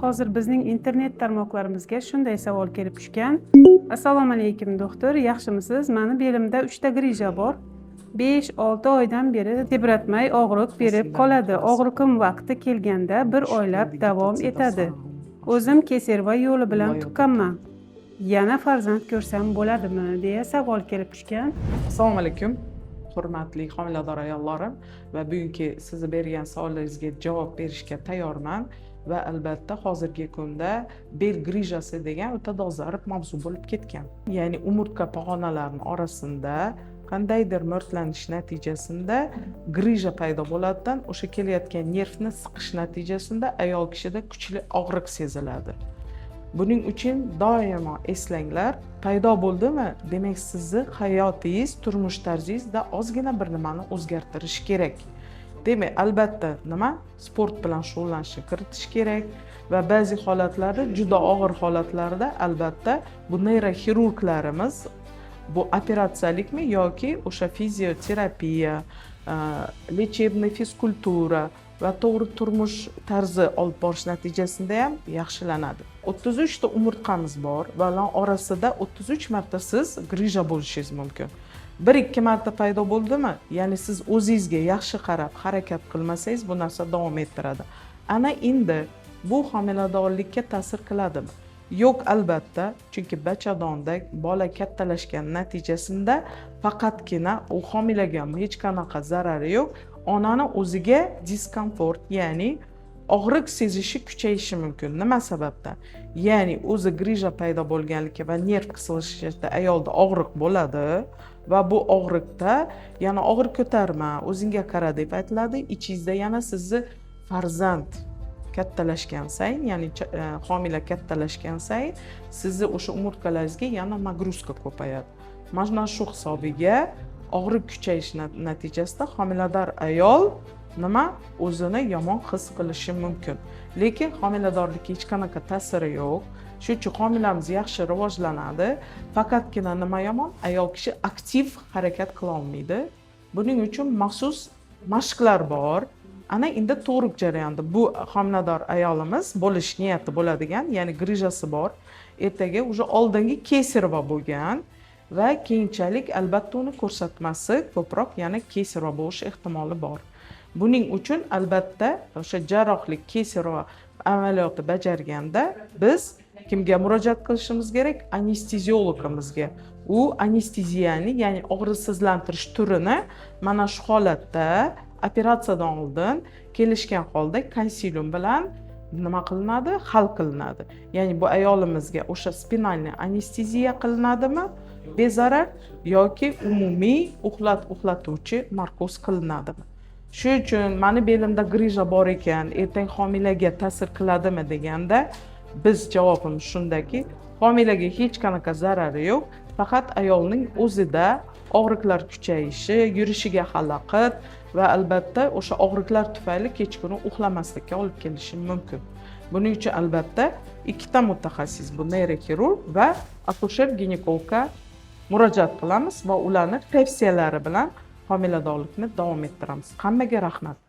hozir bizning internet tarmoqlarimizga shunday savol kelib tushgan. Assalomu alaykum doktor, yaxshimisiz? Meni belimda 3 ta grija bor. 5-6 oydan beri tebratmay og'riq berib qoladi. Og'riqim vaqti kelganda 1 oylab davom etadi. O'zim keserva yo'li bilan tuqqanman. Yana farzand ko'rsam bo'ladimi deya savol kelib tushgan. Assalomu alaykum. Hurmatli homilador ayollarim va bugungi sizni bergan savolingizga javob berishga tayyorman va albatta hozirgi kunda bel grijasi degan o'ta dolzarb mavzu bo'lib ketgan. Ya'ni umurtqa pog'onalarining orasida qandaydir mo'rtlanish natijasida grija paydo bo'ladidan o'sha kelayotgan nervni siqish natijasida ayol kishida kuchli og'riq seziladi. Buning uchun doimo eslanglar, paydo bo'ldimi, demak sizni hayotingiz, turmush tarzingizda ozgina bir nimani o'zgartirish kerak. Demak, albatta nima? Sport bilan shug'ullanishni kiritish kerak va ba'zi holatlarda, juda og'ir holatlarda albatta bu neyroxirurglarimiz bu operatsiyalikmi yoki o'sha fizioterapiya, lechebniy fizkultura va to'g'ri turmush tarzi olib borish natijasida ham yaxshilanadi. 33 ta umurtqamiz bor va ular orasida 33 marta siz grija bo'lishingiz mumkin. 1-2 marta paydo bo'ldimi, ya'ni siz o'zingizga yaxshi qarab harakat qilmasangiz bu narsa davom ettiradi. Ana endi bu homiladorlikka ta'sir qiladimi? Yo'q, albatta, chunki bachadonda bola kattalashgan natijasida faqatgina u homilaga hech qanaqa zarari yo'q, onani o'ziga diskomfort, ya'ni og'riq sezishi kuchayishi mumkin. Nima sababdan? Ya'ni o'zi grija paydo bo'lganligi va nerv qisilishida ayolda og'riq bo'ladi va bu og'riqda yana og'ir ko'tarma, o'zingga qara deb aytiladi. Ichingizda yana sizni farzand kattalashgan sayin, ya'ni homila kattalashgan sayin sizni o'sha umurtqalaringizga yana nagruzka ko'payadi. Mana shu hisobiga og'riq kuchayish natijasida homilador ayol nima o'zini yomon his qilishi mumkin. Lekin homiladorlikka hech qanaqa ta'siri yo'q. Shuning uchun homilamiz yaxshi rivojlanadi. Faqatgina nima yomon, ayol kishi aktiv harakat qila olmaydi. Buning uchun maxsus mashqlar bor. Ana endi to'g'ri jarayonda bu homilador ayolimiz bo'lish niyati bo'ladigan, ya'ni grijasi bor. Ertaga уже oldingi kesarva bo'lgan va keyinchalik albatta uni ko'rsatmasi ko'proq, ya'ni kesarva bo'lish ehtimoli bor. Buning uchun albatta o'sha jarrohlik kesarva amaliyoti bajarganda biz kimga murojaat qilishimiz kerak? Anesteziologimizga. U anesteziyani, ya'ni og'riqsizlantirish turini mana shu holatda operatsiyadan oldin kelishgan holda konsilium bilan nima qilinadi? Hal qilinadi. Ya'ni bu ayolimizga o'sha spinalniy anesteziya qilinadimi? Bezarar yoki umumiy uxlatuvchi narkoz qilinadimi? Shuning uchun meni belimda grija bor ekan, ertaga homilaga ta'sir qiladimi deganda biz javobimiz shundaki, homilaga hech qanaqa zarari yo'q, faqat ayolning o'zida og'riqlar kuchayishi, yurishiga xalaqit va albatta o'sha og'riqlar tufayli kechqurun uxlamaslikka olib kelishi mumkin. Buning uchun albatta ikkita mutaxassis, bu neyroxirurg va akusher-ginekologga murojaat qilamiz va ularning tavsiyalari bilan homiladorlikni davom ettiramiz. Hammaga rahmat.